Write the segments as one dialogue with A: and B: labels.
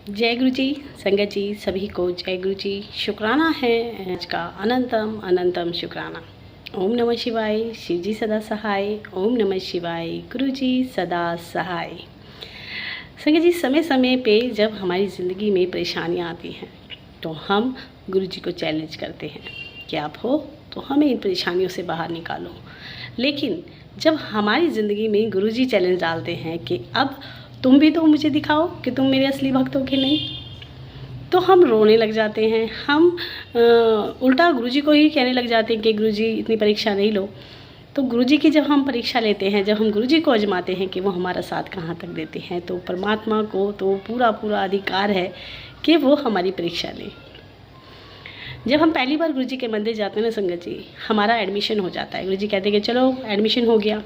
A: जय गुरु जी। संगत जी सभी को जय गुरु जी। शुक्राना है आज का अनंतम अनंतम शुक्राना। ओम नमः शिवाय। शिव जी सदा सहाय। ओम नमः शिवाय। गुरु जी सदा सहाय। संगत जी, समय समय पे जब हमारी ज़िंदगी में परेशानियाँ आती हैं तो हम गुरु जी को चैलेंज करते हैं कि आप हो तो हमें इन परेशानियों से बाहर निकालो। लेकिन जब हमारी ज़िंदगी में गुरु जी चैलेंज डालते हैं कि अब तुम भी तो मुझे दिखाओ कि तुम मेरे असली भक्त हो कि नहीं, तो हम रोने लग जाते हैं। हम उल्टा गुरुजी को ही कहने लग जाते हैं कि गुरुजी इतनी परीक्षा नहीं लो। तो गुरुजी की जब हम परीक्षा लेते हैं, जब हम गुरुजी को आजमाते हैं कि वो हमारा साथ कहाँ तक देते हैं, तो परमात्मा को तो पूरा पूरा अधिकार है कि वो हमारी परीक्षा लें। जब हम पहली बार गुरुजी के मंदिर जाते हैं ना संगत जी, हमारा एडमिशन हो जाता है। गुरुजी कहते हैं कि चलो एडमिशन हो गया।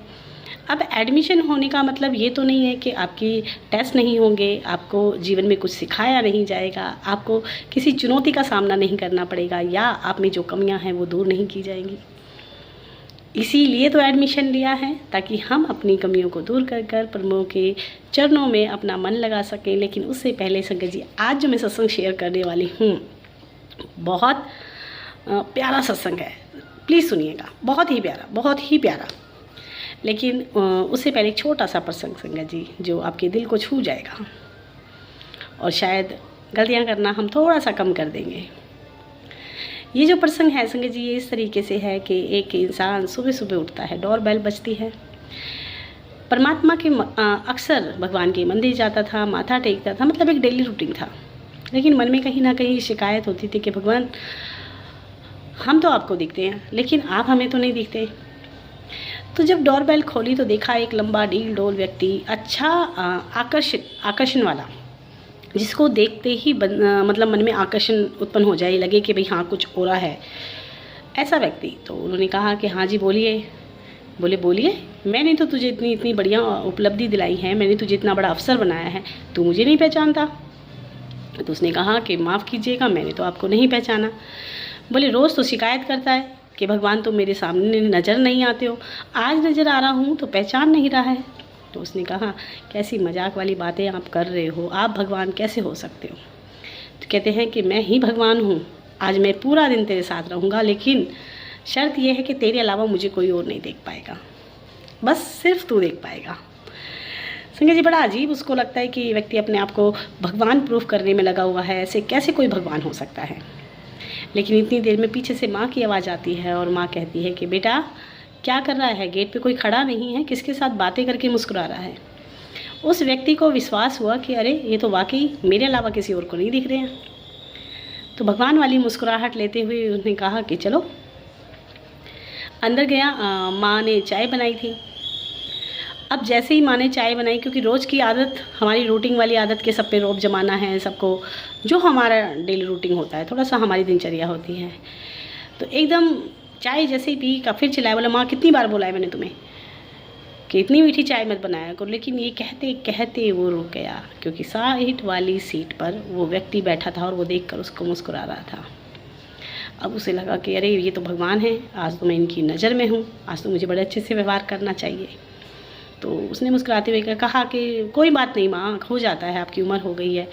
A: अब एडमिशन होने का मतलब ये तो नहीं है कि आपकी टेस्ट नहीं होंगे, आपको जीवन में कुछ सिखाया नहीं जाएगा, आपको किसी चुनौती का सामना नहीं करना पड़ेगा, या आप में जो कमियां हैं वो दूर नहीं की जाएंगी। इसीलिए तो एडमिशन लिया है, ताकि हम अपनी कमियों को दूर कर कर प्रभु के चरणों में अपना मन लगा सकें। लेकिन उससे पहले संगत जी, आज जो मैं सत्संग शेयर करने वाली हूँ बहुत प्यारा सत्संग है, प्लीज़ सुनिएगा। बहुत ही प्यारा, बहुत ही प्यारा। लेकिन उससे पहले एक छोटा सा प्रसंग संगत जी, जो आपके दिल को छू जाएगा और शायद गलतियां करना हम थोड़ा सा कम कर देंगे। ये जो प्रसंग है संगत जी, ये इस तरीके से है कि एक इंसान सुबह सुबह उठता है, डोर बेल बजती है। परमात्मा के अक्सर भगवान के मंदिर जाता था, माथा टेकता था, मतलब एक डेली रूटीन था। लेकिन मन में कहीं ना कहीं शिकायत होती थी कि भगवान, हम तो आपको दिखते हैं लेकिन आप हमें तो नहीं दिखते। तो जब डोरबेल खोली तो देखा एक लंबा डील डोल व्यक्ति, अच्छा आकर्षण वाला, जिसको देखते ही मतलब मन में आकर्षण उत्पन्न हो जाए, लगे कि भाई हाँ कुछ हो रहा है, ऐसा व्यक्ति। तो उन्होंने कहा कि हाँ जी बोलिए। बोले बोलिए, मैंने तो तुझे इतनी बढ़िया उपलब्धि दिलाई है, मैंने तुझे इतना बड़ा अवसर बनाया है, तू मुझे नहीं पहचानता। तो उसने कहा कि माफ़ कीजिएगा, मैंने तो आपको नहीं पहचाना। बोले रोज़ तो शिकायत करता है कि भगवान तुम मेरे सामने नज़र नहीं आते हो, आज नज़र आ रहा हूँ तो पहचान नहीं रहा है। तो उसने कहा कैसी मजाक वाली बातें आप कर रहे हो, आप भगवान कैसे हो सकते हो। तो कहते हैं कि मैं ही भगवान हूँ, आज मैं पूरा दिन तेरे साथ रहूँगा, लेकिन शर्त यह है कि तेरे अलावा मुझे कोई और नहीं देख पाएगा, बस सिर्फ तू देख पाएगा। संगत जी, बड़ा अजीब उसको लगता है कि व्यक्ति अपने आप को भगवान प्रूफ करने में लगा हुआ है, ऐसे कैसे कोई भगवान हो सकता है। लेकिन इतनी देर में पीछे से माँ की आवाज़ आती है और माँ कहती है कि बेटा क्या कर रहा है, गेट पे कोई खड़ा नहीं है, किसके साथ बातें करके मुस्कुरा रहा है। उस व्यक्ति को विश्वास हुआ कि अरे ये तो वाकई मेरे अलावा किसी और को नहीं दिख रहे हैं। तो भगवान वाली मुस्कुराहट लेते हुए उसने कहा कि चलो। अंदर गया, माँ ने चाय बनाई थी। अब जैसे ही माँ ने चाय बनाई, क्योंकि रोज़ की आदत, हमारी रूटीन वाली आदत के सब पे रोब जमाना है, सबको जो हमारा डेली रूटीन होता है, थोड़ा सा हमारी दिनचर्या होती है। तो एकदम चाय जैसे ही पी का फिर चिल्लाया, बोला माँ कितनी बार बोला है मैंने तुम्हें कि इतनी मीठी चाय मत बनाया करो। लेकिन ये कहते कहते वो रुक गया, क्योंकि साइड वाली सीट पर वो व्यक्ति बैठा था और वो देखकर उसको मुस्कुरा रहा था। अब उसे लगा कि अरे ये तो भगवान है, आज तो मैं इनकी नज़र में हूँ, आज तो मुझे बड़े अच्छे से व्यवहार करना चाहिए। तो उसने मुस्कुराते हुए कहा कि कोई बात नहीं माँ, हो जाता है, आपकी उम्र हो गई है,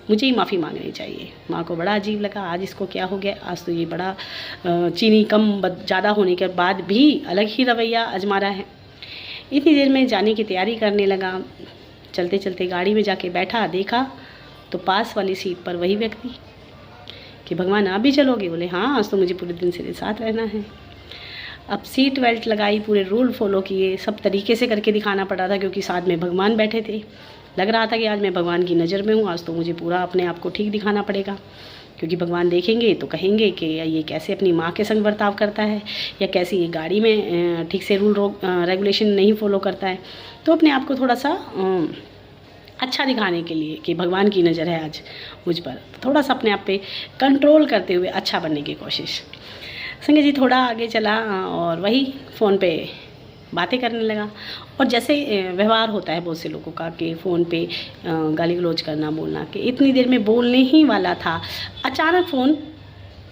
A: मुझे ही माफ़ी मांगनी चाहिए। माँ को बड़ा अजीब लगा, आज इसको क्या हो गया, आज तो ये बड़ा चीनी कम ज़्यादा होने के बाद भी अलग ही रवैया आजमा रहा है। इतनी देर में जाने की तैयारी करने लगा। चलते चलते गाड़ी में जाके बैठा, देखा तो पास वाली सीट पर वही व्यक्ति कि भगवान आप भी चलोगे। बोले हाँ, आज तो मुझे पूरे दिन से साथ रहना है। अब सीट बेल्ट लगाई, पूरे रूल फॉलो किए, सब तरीके से करके दिखाना पड़ा था, क्योंकि साथ में भगवान बैठे थे। लग रहा था कि आज मैं भगवान की नज़र में हूँ, आज तो मुझे पूरा अपने आप को ठीक दिखाना पड़ेगा, क्योंकि भगवान देखेंगे तो कहेंगे कि ये कैसे अपनी माँ के संग बर्ताव करता है, या कैसे ये गाड़ी में ठीक से रूल रेगुलेशन नहीं फॉलो करता है। तो अपने आप को थोड़ा सा अच्छा दिखाने के लिए कि भगवान की नज़र है आज मुझ पर, थोड़ा सा अपने आप पे कंट्रोल करते हुए अच्छा बनने की कोशिश। संगत जी थोड़ा आगे चला और वही फ़ोन पे बातें करने लगा। और जैसे व्यवहार होता है बहुत से लोगों का कि फ़ोन पे गाली गलौज करना, बोलना, कि इतनी देर में बोलने ही वाला था, अचानक फ़ोन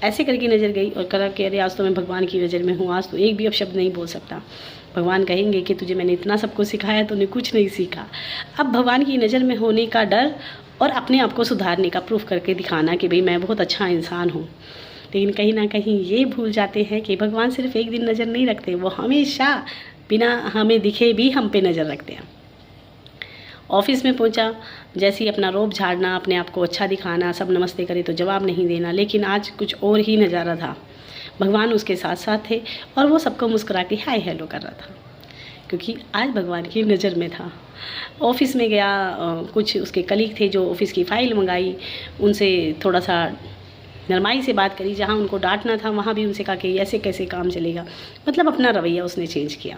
A: ऐसे करके नज़र गई और कहा कि अरे आज तो मैं भगवान की नज़र में हूँ, आज तो एक भी अपशब्द नहीं बोल सकता। भगवान कहेंगे कि तुझे मैंने इतना सब कुछ सिखाया, तूने कुछ नहीं सीखा। अब भगवान की नज़र में होने का डर और अपने आप को सुधारने का प्रूफ करके दिखाना कि भाई मैं बहुत अच्छा इंसान हूँ। लेकिन कहीं ना कहीं ये भूल जाते हैं कि भगवान सिर्फ एक दिन नज़र नहीं रखते, वो हमेशा बिना हमें दिखे भी हम पे नज़र रखते हैं। ऑफिस में पहुंचा, जैसे ही अपना रोब झाड़ना, अपने आप को अच्छा दिखाना, सब नमस्ते करे तो जवाब नहीं देना, लेकिन आज कुछ और ही नज़ारा था। भगवान उसके साथ साथ थे और वो सबको मुस्कुरा के हाय हेलो कर रहा था, क्योंकि आज भगवान की नज़र में था। ऑफिस में गया, कुछ उसके कलीग थे जो ऑफिस की फ़ाइल मंगाई, उनसे थोड़ा सा नरमाई से बात करी। जहाँ उनको डांटना था वहाँ भी उनसे कहा कि ऐसे कैसे काम चलेगा, मतलब अपना रवैया उसने चेंज किया।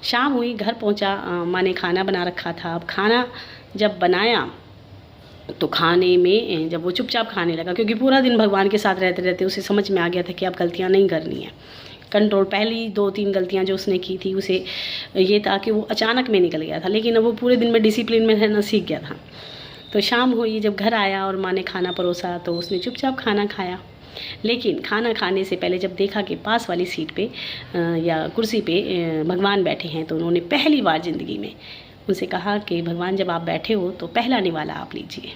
A: शाम हुई, घर पहुँचा, माँ ने खाना बना रखा था। अब खाना जब बनाया तो खाने में जब वो चुपचाप खाने लगा, क्योंकि पूरा दिन भगवान के साथ रहते रहते उसे समझ में आ गया था कि अब गलतियाँ नहीं करनी है। कंट्रोल, पहली 2-3 गलतियाँ जो उसने की थी उसे ये था कि वो अचानक में निकल गया था, लेकिन अब वो पूरे दिन में डिसिप्लिन में रहना सीख गया था। तो शाम हुई, जब घर आया और माँ ने खाना परोसा तो उसने चुपचाप खाना खाया। लेकिन खाना खाने से पहले जब देखा कि पास वाली सीट पे या कुर्सी पे भगवान बैठे हैं, तो उन्होंने पहली बार ज़िंदगी में उनसे कहा कि भगवान जब आप बैठे हो तो पहला निवाला आप लीजिए।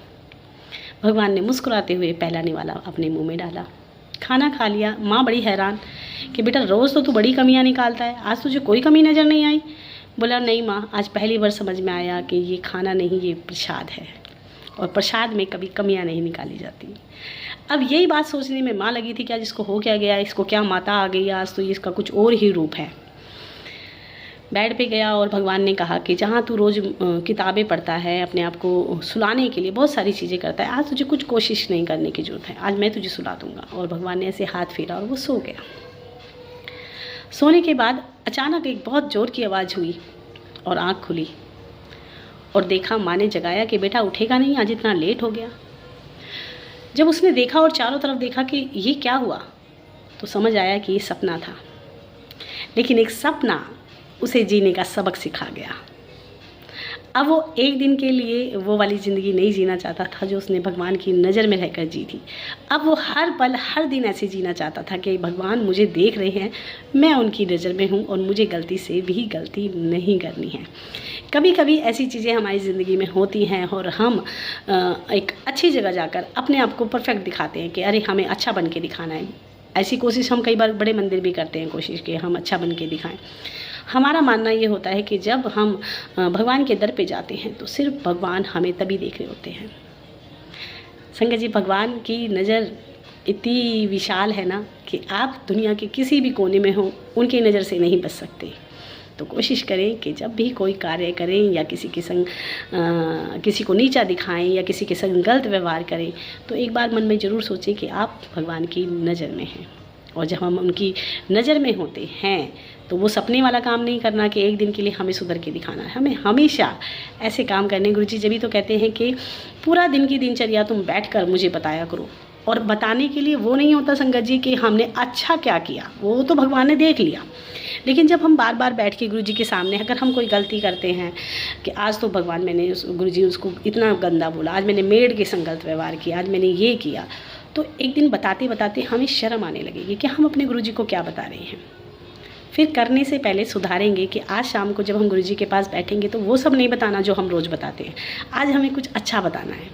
A: भगवान ने मुस्कुराते हुए पहला निवाला अपने मुंह में डाला, खाना खा लिया। माँ बड़ी हैरान कि बेटा रोज़ तो तू बड़ी कमियाँ निकालता है, आज तुझे कोई कमी नज़र नहीं आई। बोला नहीं माँ, आज पहली बार समझ में आया कि ये खाना नहीं, ये प्रसाद है, और प्रसाद में कभी कमियां नहीं निकाली जाती। अब यही बात सोचने में माँ लगी थी कि आज इसको हो क्या गया, इसको क्या माता आ गई, आज तो इसका कुछ और ही रूप है। बेड पे गया और भगवान ने कहा कि जहाँ तू रोज़ किताबें पढ़ता है, अपने आप को सुलाने के लिए बहुत सारी चीज़ें करता है, आज तुझे कुछ कोशिश नहीं करने की ज़रूरत है, आज मैं तुझे सुला दूँगा। और भगवान ने ऐसे हाथ फेरा और वो सो गया। सोने के बाद अचानक एक बहुत ज़ोर की आवाज़ हुई और आँख खुली और देखा, माँ ने जगाया कि बेटा उठेगा नहीं, आज इतना लेट हो गया। जब उसने देखा और चारों तरफ देखा कि ये क्या हुआ, तो समझ आया कि ये सपना था। लेकिन एक सपना उसे जीने का सबक सिखा गया। अब वो एक दिन के लिए वो वाली ज़िंदगी नहीं जीना चाहता था जो उसने भगवान की नज़र में रहकर जी थी। अब वो हर पल हर दिन ऐसे जीना चाहता था कि भगवान मुझे देख रहे हैं, मैं उनकी नज़र में हूँ और मुझे गलती से भी गलती नहीं करनी है। कभी कभी ऐसी चीज़ें हमारी ज़िंदगी में होती हैं और हम एक अच्छी जगह जाकर अपने आप को परफेक्ट दिखाते हैं कि अरे हमें अच्छा बन के दिखाना है। ऐसी कोशिश हम कई बार बड़े मंदिर भी करते हैं, कोशिश कि हम अच्छा बन के दिखाएं। हमारा मानना ये होता है कि जब हम भगवान के दर पे जाते हैं तो सिर्फ भगवान हमें तभी देख रहे होते हैं। संगत जी, भगवान की नज़र इतनी विशाल है ना कि आप दुनिया के किसी भी कोने में हो, उनकी नज़र से नहीं बच सकते। तो कोशिश करें कि जब भी कोई कार्य करें या किसी के संग किसी को नीचा दिखाएं या किसी के संग गलत व्यवहार करें, तो एक बार मन में ज़रूर सोचें कि आप भगवान की नज़र में हैं। और जब हम उनकी नज़र में होते हैं तो वो सपने वाला काम नहीं करना कि एक दिन के लिए हमें सुधर के दिखाना है। हमें हमेशा ऐसे काम करने, गुरुजी जब भी तो कहते हैं कि पूरा दिन की दिनचर्या तुम बैठकर मुझे बताया करो। और बताने के लिए वो नहीं होता संगत जी कि हमने अच्छा क्या किया, वो तो भगवान ने देख लिया। लेकिन जब हम बार बार बैठ के गुरुजी के सामने अगर हम कोई गलती करते हैं कि आज तो भगवान मैंने गुरुजी उसको इतना गंदा बोला, आज मैंने मेड के संग गलत व्यवहार किया, आज मैंने ये किया, तो एक दिन बताते बताते हमें शर्म आने लगेगी कि हम अपने गुरुजी को क्या बता रहे हैं। फिर करने से पहले सुधारेंगे कि आज शाम को जब हम गुरुजी के पास बैठेंगे तो वो सब नहीं बताना जो हम रोज़ बताते हैं, आज हमें कुछ अच्छा बताना है।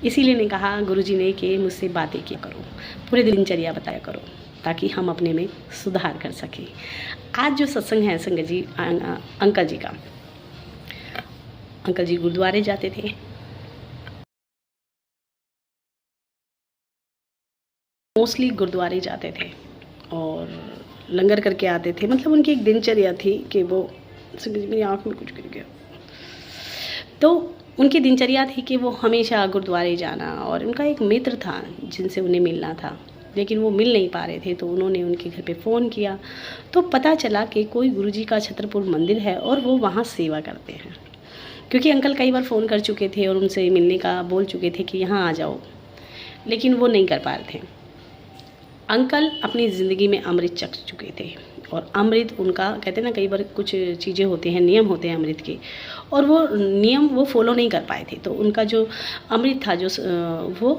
A: इसीलिए ने कहा गुरुजी ने कि मुझसे बातें किया करो, पूरे दिनचर्या बताया करो, ताकि हम अपने में सुधार कर सकें। आज जो सत्संग है संगत जी, अंकल जी का, अंकल जी गुरुद्वारे जाते थे, मोस्टली गुरुद्वारे जाते थे और लंगर करके आते थे। मतलब उनकी एक दिनचर्या थी कि वो, मेरी आँख में कुछ गिर गया, तो उनकी दिनचर्या थी कि वो हमेशा गुरुद्वारे जाना। और उनका एक मित्र था जिनसे उन्हें मिलना था, लेकिन वो मिल नहीं पा रहे थे, तो उन्होंने उनके घर पे फ़ोन किया तो पता चला कि कोई गुरुजी का छतरपुर मंदिर है और वो वहाँ सेवा करते हैं। क्योंकि अंकल कई बार फ़ोन कर चुके थे और उनसे मिलने का बोल चुके थे कि यहाँ आ जाओ, लेकिन वो नहीं कर पा रहे थे। अंकल अपनी ज़िंदगी में अमृत चख चुके थे और अमृत उनका, कहते हैं ना कई बार कुछ चीज़ें होती हैं, नियम होते हैं अमृत के, और वो नियम वो फॉलो नहीं कर पाए थे। तो उनका जो अमृत था, जो वो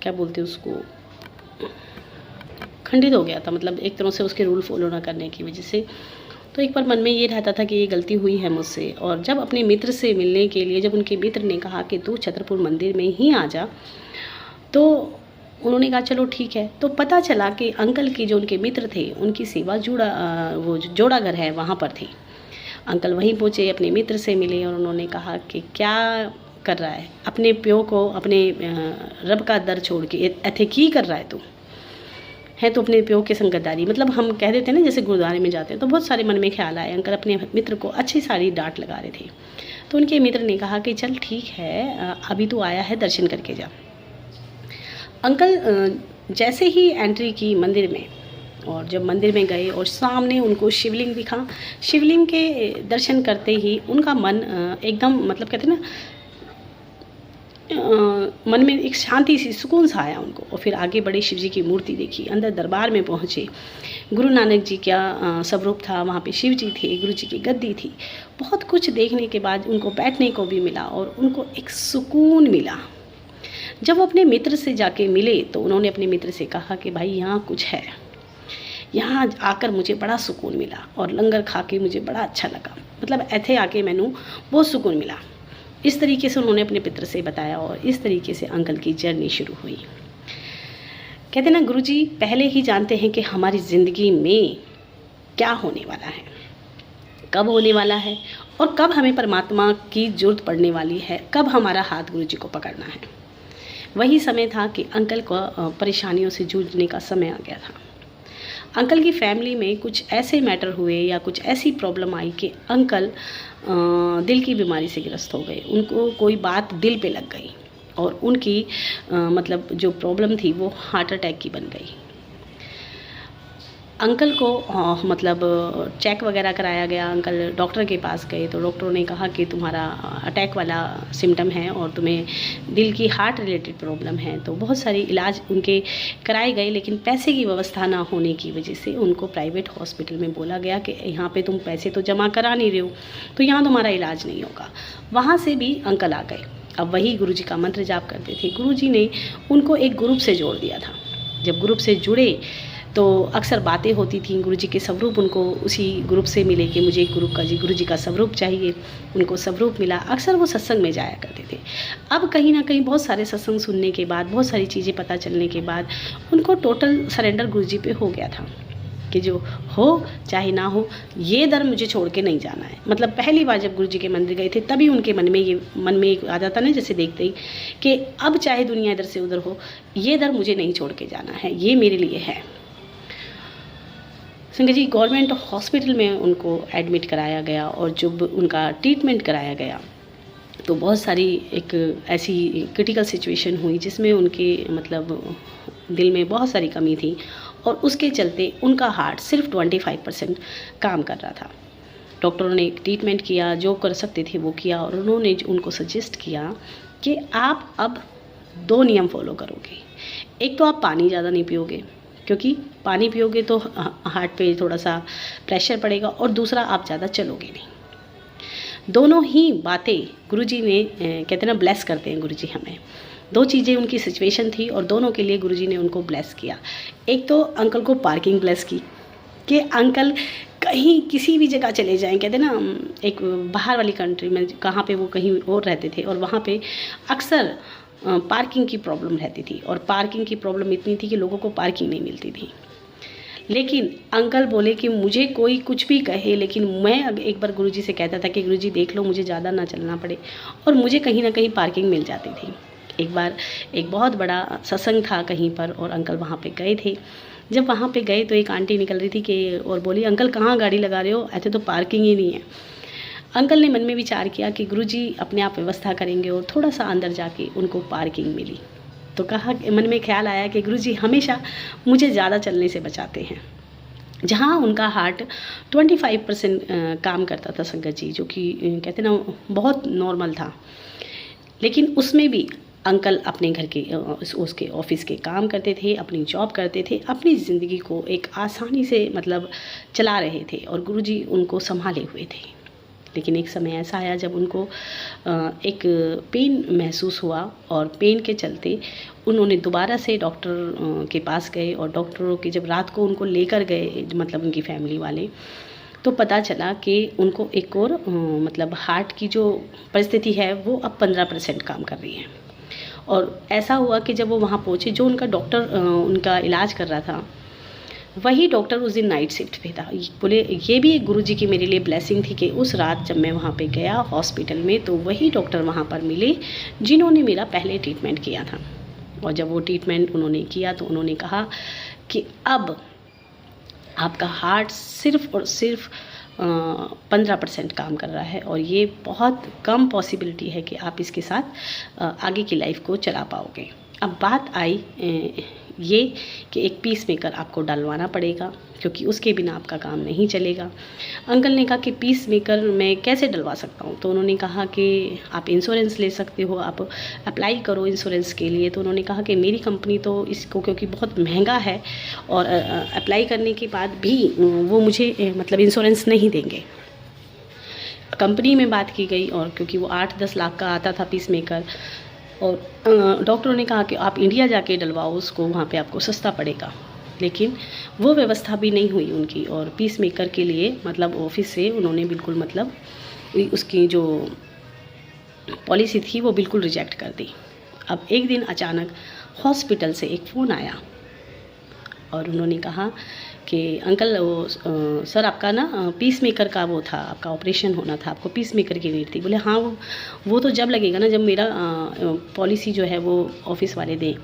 A: क्या बोलते हैं उसको, खंडित हो गया था। मतलब एक तरह से उसके रूल फॉलो ना करने की वजह से। तो एक बार मन में ये रहता था कि ये गलती हुई है मुझसे। और जब अपने मित्र से मिलने के लिए, जब उनके मित्र ने कहा कि तू छतरपुर मंदिर में ही आ जा, तो उन्होंने कहा चलो ठीक है। तो पता चला कि अंकल के जो उनके मित्र थे, उनकी सेवा वो जोड़ा घर है वहाँ पर थी। अंकल वहीं पहुँचे, अपने मित्र से मिले और उन्होंने कहा कि क्या कर रहा है, अपने प्यो को, अपने रब का दर छोड़ के ऐथे की कर रहा है तू, है तो अपने प्यो के संगतदारी। मतलब हम कह देते हैं ना, जैसे गुरुद्वारे में जाते हैं तो बहुत सारे मन में ख्याल आए। अंकल अपने मित्र को अच्छी सारी डांट लगा रहे थे। तो उनके मित्र ने कहा कि चल ठीक है, अभी तू आया है, दर्शन करके जा। अंकल जैसे ही एंट्री की मंदिर में, और जब मंदिर में गए और सामने उनको शिवलिंग दिखा, शिवलिंग के दर्शन करते ही उनका मन एकदम, मतलब कहते हैं ना, मन में एक शांति सी, सुकून सा आया उनको। और फिर आगे बढ़े, शिव जी की मूर्ति देखी, अंदर दरबार में पहुँचे। गुरु नानक जी का स्वरूप था वहाँ पे, शिव जी थे, गुरु जी की गद्दी थी। बहुत कुछ देखने के बाद उनको बैठने को भी मिला और उनको एक सुकून मिला। जब वो अपने मित्र से जाके मिले तो उन्होंने अपने मित्र से कहा कि भाई यहाँ कुछ है, यहाँ आकर मुझे बड़ा सुकून मिला और लंगर खा के मुझे बड़ा अच्छा लगा, मतलब ऐथे आके मैनू बहुत सुकून मिला। इस तरीके से उन्होंने अपने मित्र से बताया और इस तरीके से अंकल की जर्नी शुरू हुई। कहते ना, गुरुजी पहले ही जानते हैं कि हमारी ज़िंदगी में क्या होने वाला है, कब होने वाला है और कब हमें परमात्मा की ज़रूरत पड़ने वाली है, कब हमारा हाथ गुरुजी को पकड़ना है। वही समय था कि अंकल को परेशानियों से जूझने का समय आ गया था। अंकल की फैमिली में कुछ ऐसे मैटर हुए या कुछ ऐसी प्रॉब्लम आई कि अंकल दिल की बीमारी से ग्रस्त हो गए। उनको कोई बात दिल पे लग गई और उनकी मतलब जो प्रॉब्लम थी वो हार्ट अटैक की बन गई। अंकल को मतलब चेक वगैरह कराया गया। अंकल डॉक्टर के पास गए तो डॉक्टरों ने कहा कि तुम्हारा अटैक वाला सिम्टम है और तुम्हें दिल की हार्ट रिलेटेड प्रॉब्लम है। तो बहुत सारी इलाज उनके कराए गए, लेकिन पैसे की व्यवस्था ना होने की वजह से उनको प्राइवेट हॉस्पिटल में बोला गया कि यहाँ पे तुम पैसे तो जमा करा नहीं रहे हो, तो यहाँ तुम्हारा इलाज नहीं होगा। वहाँ से भी अंकल आ गए। अब वही गुरुजी का मंत्र जाप करते थे। गुरुजी ने उनको एक ग्रुप से जोड़ दिया था। जब ग्रुप से जुड़े तो अक्सर बातें होती थी। गुरुजी के स्वरूप उनको उसी ग्रुप से मिले कि मुझे गुरुजी का स्वरूप चाहिए। उनको स्वरूप मिला। अक्सर वो सत्संग में जाया करते थे। अब कहीं ना कहीं बहुत सारे सत्संग सुनने के बाद, बहुत सारी चीज़ें पता चलने के बाद उनको टोटल सरेंडर गुरुजी पे हो गया था कि जो हो चाहे ना हो, ये दर मुझे छोड़ के नहीं जाना है। मतलब पहली बार जब गुरुजी के मंदिर गए थे तभी उनके मन में एक आ जाता ना, जैसे देखते ही कि अब चाहे दुनिया इधर से उधर हो, ये दर मुझे नहीं छोड़ के जाना है, ये मेरे लिए है। संगत जी, गवर्नमेंट हॉस्पिटल में उनको एडमिट कराया गया और जब उनका ट्रीटमेंट कराया गया तो बहुत सारी एक ऐसी क्रिटिकल सिचुएशन हुई जिसमें उनके मतलब दिल में बहुत सारी कमी थी और उसके चलते उनका हार्ट सिर्फ 25% काम कर रहा था। डॉक्टरों ने ट्रीटमेंट किया, जो कर सकते थे वो किया और उन्होंने उनको सजेस्ट किया कि आप अब 2 नियम फॉलो करोगे। एक तो आप पानी ज़्यादा नहीं पियोगे, क्योंकि पानी पियोगे तो हार्ट पे थोड़ा सा प्रेशर पड़ेगा, और दूसरा आप ज़्यादा चलोगे नहीं। दोनों ही बातें गुरुजी ने कहते ना ब्लेस करते हैं गुरुजी हमें। 2 चीज़ें उनकी सिचुएशन थी और दोनों के लिए गुरुजी ने उनको ब्लेस किया। एक तो अंकल को पार्किंग ब्लेस की कि अंकल कहीं किसी भी जगह चले जाएं, कहते ना एक बाहर वाली कंट्री में कहाँ पे वो कहीं और रहते थे और वहाँ पे अक्सर पार्किंग की प्रॉब्लम रहती थी और पार्किंग की प्रॉब्लम इतनी थी कि लोगों को पार्किंग नहीं मिलती थी। लेकिन अंकल बोले कि मुझे कोई कुछ भी कहे, लेकिन मैं एक बार गुरुजी से कहता था कि गुरुजी देख लो मुझे ज़्यादा ना चलना पड़े, और मुझे कहीं ना कहीं पार्किंग मिल जाती थी। एक बार एक बहुत बड़ा सत्संग था कहीं पर और अंकल वहाँ पे गए थे। जब वहाँ पे गए तो एक आंटी निकल रही थी कि और बोली, अंकल कहाँ गाड़ी लगा रहे हो, ऐसे तो पार्किंग ही नहीं है। अंकल ने मन में विचार किया कि गुरुजी अपने आप व्यवस्था करेंगे और थोड़ा सा अंदर जाके उनको पार्किंग मिली। तो कहा, मन में ख्याल आया कि गुरुजी हमेशा मुझे ज़्यादा चलने से बचाते हैं। जहाँ उनका हार्ट 25% काम करता था संगत जी, जो कि कहते ना बहुत नॉर्मल था, लेकिन उसमें भी अंकल अपने घर के उसके ऑफिस के काम करते थे, अपनी जॉब करते थे, अपनी ज़िंदगी को एक आसानी से मतलब चला रहे थे और गुरुजी उनको संभाले हुए थे। लेकिन एक समय ऐसा आया जब उनको एक पेन महसूस हुआ और पेन के चलते उन्होंने दोबारा से डॉक्टर के पास गए और डॉक्टरों की जब रात को उनको लेकर गए, मतलब उनकी फैमिली वाले, तो पता चला कि उनको एक और मतलब हार्ट की जो परिस्थिति है वो अब 15% काम कर रही है। और ऐसा हुआ कि जब वो वहाँ पहुँचे, जो उनका डॉक्टर उनका इलाज कर रहा था, वही डॉक्टर उस दिन नाइट शिफ्ट पे था। बोले ये भी गुरुजी की मेरे लिए ब्लेसिंग थी कि उस रात जब मैं वहाँ पे गया हॉस्पिटल में, तो वही डॉक्टर वहाँ पर मिले जिन्होंने मेरा पहले ट्रीटमेंट किया था। और जब वो ट्रीटमेंट उन्होंने किया तो उन्होंने कहा कि अब आपका हार्ट सिर्फ और सिर्फ 15% काम कर रहा है और ये बहुत कम पॉसिबिलिटी है कि आप इसके साथ आगे की लाइफ को चला पाओगे। अब बात आई ये कि एक पीस मेकर आपको डलवाना पड़ेगा, क्योंकि उसके बिना आपका काम नहीं चलेगा। अंकल ने कहा कि पीस मेकर मैं कैसे डलवा सकता हूँ? तो उन्होंने कहा कि आप इंश्योरेंस ले सकते हो, आप अप्लाई करो इंश्योरेंस के लिए। तो उन्होंने कहा कि मेरी कंपनी तो इसको, क्योंकि बहुत महंगा है और अप्लाई करने के बाद भी वो मुझे मतलब इंश्योरेंस नहीं देंगे। कंपनी में बात की गई और क्योंकि वो 8-10 लाख का आता था पीस मेकर, और डॉक्टरों ने कहा कि आप इंडिया जाके डलवाओ उसको, वहाँ पे आपको सस्ता पड़ेगा। लेकिन वो व्यवस्था भी नहीं हुई उनकी, और पीस मेकर के लिए मतलब ऑफिस से उन्होंने बिल्कुल मतलब उसकी जो पॉलिसी थी वो बिल्कुल रिजेक्ट कर दी। अब एक दिन अचानक हॉस्पिटल से एक फ़ोन आया और उन्होंने कहा कि अंकल वो सर आपका ना पीस मेकर का वो था, आपका ऑपरेशन होना था, आपको पीस मेकर की नीड थी। बोले हाँ वो तो जब लगेगा ना जब मेरा पॉलिसी जो है वो ऑफिस वाले दें।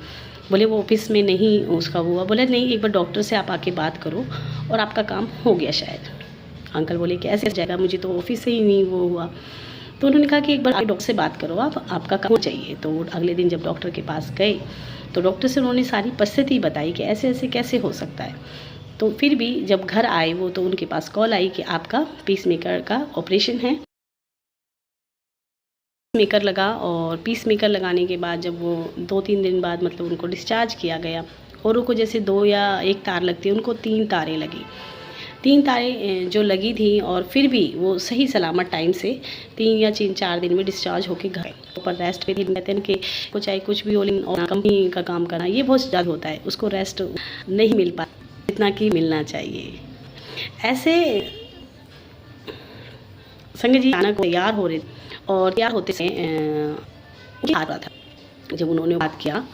A: बोले वो ऑफिस में नहीं उसका हुआ। बोले नहीं, एक बार डॉक्टर से आप आके बात करो और आपका काम हो गया शायद। अंकल बोले कि ऐसे जाएगा, मुझे तो ऑफिस से ही नहीं वो हुआ। तो उन्होंने कहा कि एक बार डॉक्टर से बात करो, आपका काम चाहिए। तो अगले दिन जब डॉक्टर के पास गए तो डॉक्टर से उन्होंने सारी परिस्थिति बताई कि ऐसे ऐसे कैसे हो सकता है। तो फिर भी जब घर आए वो, तो उनके पास कॉल आई कि आपका पीस मेकर का ऑपरेशन है। मेकर लगा और पीस मेकर लगाने के बाद जब वो 2-3 दिन बाद मतलब उनको डिस्चार्ज किया गया, औरों को जैसे 2 या 1 तार लगती है, उनको 3 तारें लगी। 3 तारें जो लगी थी और फिर भी वो सही सलामत टाइम से 3 या 4 दिन में डिस्चार्ज होके घर ऊपर रेस्ट पे थी। कहते हैं कि चाहे कुछ भी हो, लेकिन कंपनी का काम करना ये बहुत ज़्यादा होता है, उसको रेस्ट नहीं मिल पाता जितना कि मिलना चाहिए। ऐसे संजय जी अचानक तैयार हो रहे और तैयार होते से हाथ रहा था। जब उन्होंने बात किया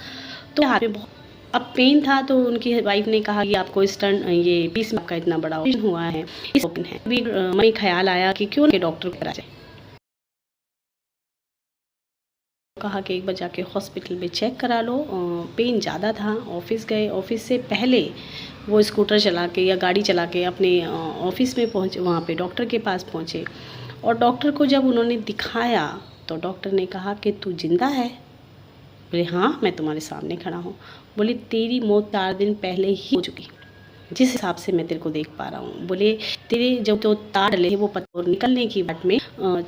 A: तो हाथ में बहुत अब पेन था, तो उनकी वाइफ ने कहा कि आपको स्टंट ये पीस में आपका इतना बड़ा ऑपरेशन हुआ है, इस ओपन है। अभी मन ख्याल आया कि क्यों के डॉक्टर को करा जाए। कहा कि एक बार जाके हॉस्पिटल में चेक करा लो। पेन ज़्यादा था। ऑफिस गए, ऑफिस से पहले वो स्कूटर चला के या गाड़ी चला के अपने ऑफिस में पहुँचे, वहाँ पे डॉक्टर के पास पहुँचे और डॉक्टर को जब उन्होंने दिखाया तो डॉक्टर ने कहा कि तू जिंदा है? बोले हाँ, मैं तुम्हारे सामने खड़ा हूँ। बोले तेरी मौत 4 दिन पहले ही हो चुकी, जिस हिसाब से मैं तेरे को देख पा रहा हूँ। बोले तेरे जब तो तार डले वो पत्थर निकलने की बात में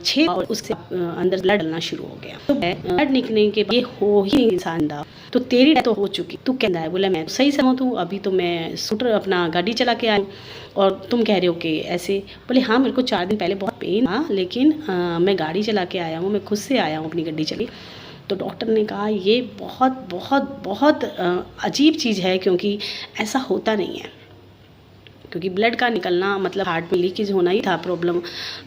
A: 6 और उससे अंदर ब्लड डलना शुरू हो गया। तो ब्लड निकलने के बाद ये हो ही इंसान दा, तो तेरी तो हो चुकी, तू कहता है? बोला मैं सही सहमत हूँ, अभी तो मैं स्कूटर अपना गाड़ी चला के आई और तुम कह रहे हो कि ऐसे। बोले हाँ, मेरे को 4 दिन पहले बहुत पेन था, लेकिन मैं गाड़ी चला के आया हूँ, मैं खुद से आया हूँ अपनी गाड़ी चली। तो डॉक्टर ने कहा ये बहुत बहुत बहुत अजीब चीज़ है, क्योंकि ऐसा होता नहीं है, क्योंकि ब्लड का निकलना मतलब हार्ट में लीकेज होना ही था प्रॉब्लम।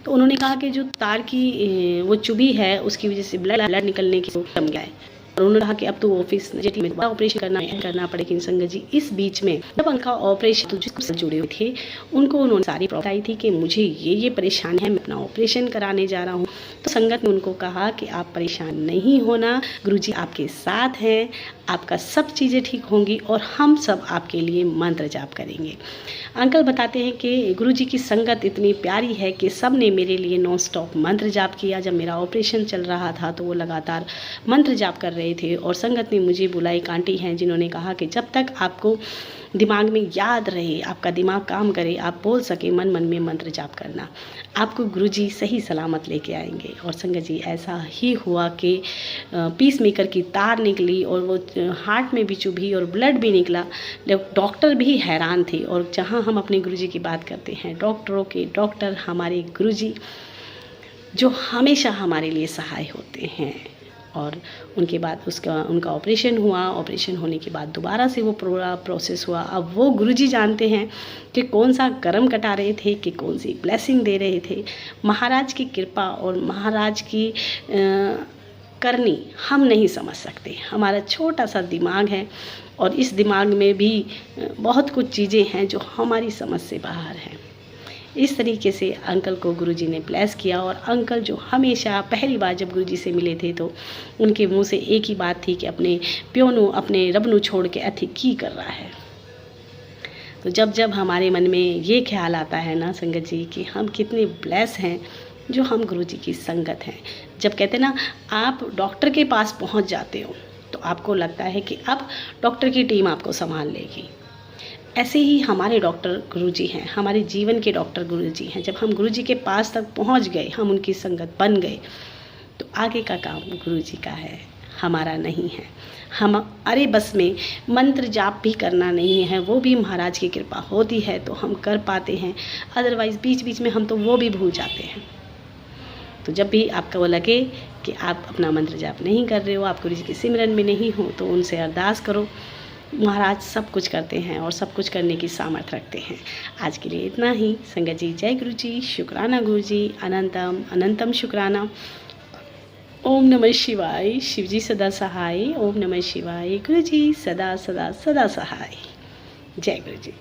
A: तो उन्होंने कहा कि जो तार की वो चुभी है उसकी वजह से ब्लड निकलने की कम गया है। और उन्होंने कहा कि अब तो ऑफिस में ऑपरेशन करना पड़ेगा। संगत जी इस बीच में जब उनका ऑपरेशन जिससे जुड़े हुए थे उनको उन्होंने सारी बताई थी कि मुझे ये परेशानी है, मैं अपना ऑपरेशन कराने जा रहा हूँ। तो संगत ने उनको कहा कि आप परेशान नहीं होना, गुरुजी आपके साथ हैं, आपका सब चीज़ें ठीक होंगी और हम सब आपके लिए मंत्र जाप करेंगे। अंकल बताते हैं कि गुरुजी की संगत इतनी प्यारी है कि सब ने मेरे लिए नॉन स्टॉप मंत्र जाप किया। जब मेरा ऑपरेशन चल रहा था तो वो लगातार मंत्र जाप कर रहे थे और संगत ने मुझे बुलाई। एक आंटी हैं जिन्होंने कहा कि जब तक आपको दिमाग में याद रहे, आपका दिमाग काम करे, आप बोल सके, मन मन में मंत्र जाप करना, आपको गुरुजी सही सलामत लेके आएंगे। और संगत जी ऐसा ही हुआ कि पीस मेकर की तार निकली और वो हार्ट में भी चुभी और ब्लड भी निकला। डॉक्टर भी हैरान थे। और जहाँ हम अपने गुरुजी की बात करते हैं, डॉक्टरों के डॉक्टर हमारे गुरुजी जो हमेशा हमारे लिए सहाय होते हैं। और उनके बाद उनका ऑपरेशन हुआ। ऑपरेशन होने के बाद दोबारा से वो पूरा प्रोसेस हुआ। अब वो गुरुजी जानते हैं कि कौन सा कर्म कटा रहे थे, कि कौन सी ब्लेसिंग दे रहे थे। महाराज की कृपा और महाराज की करनी हम नहीं समझ सकते। हमारा छोटा सा दिमाग है और इस दिमाग में भी बहुत कुछ चीज़ें हैं जो हमारी समझ से बाहर हैं। इस तरीके से अंकल को गुरुजी ने ब्लेस किया। और अंकल जो हमेशा पहली बार जब गुरुजी से मिले थे तो उनके मुंह से एक ही बात थी कि अपने प्यो नू अपने रब नू छोड़ के अथी की कर रहा है। तो जब जब हमारे मन में ये ख्याल आता है ना संगत जी कि हम कितने ब्लेस हैं जो हम गुरुजी की संगत हैं। जब कहते ना आप डॉक्टर के पास पहुंच जाते हो तो आपको लगता है कि अब डॉक्टर की टीम आपको संभाल लेगी। ऐसे ही हमारे डॉक्टर गुरुजी हैं, हमारे जीवन के डॉक्टर गुरुजी हैं। जब हम गुरुजी के पास तक पहुंच गए, हम उनकी संगत बन गए, तो आगे का काम गुरुजी का है, हमारा नहीं है। हम अरे बस में मंत्र जाप भी करना नहीं है, वो भी महाराज की कृपा होती है तो हम कर पाते हैं। अदरवाइज़ बीच बीच में हम तो वो भी भूल जाते हैं। तो जब भी आपको वो लगे कि आप अपना मंत्र जाप नहीं कर रहे हो, आप गुरुजी के सिमरन में नहीं हो, तो उनसे अरदास करो। महाराज सब कुछ करते हैं और सब कुछ करने की सामर्थ्य रखते हैं। आज के लिए इतना ही। संगत जी जय गुरु जी, शुक्राना गुरु जी, अनंतम अनंतम शुक्राना। ओम नमः शिवाय, शिव जी सदा सहाय। ओम नमः शिवाय, गुरु जी सदा सदा सदा सहाय। जय गुरु जी।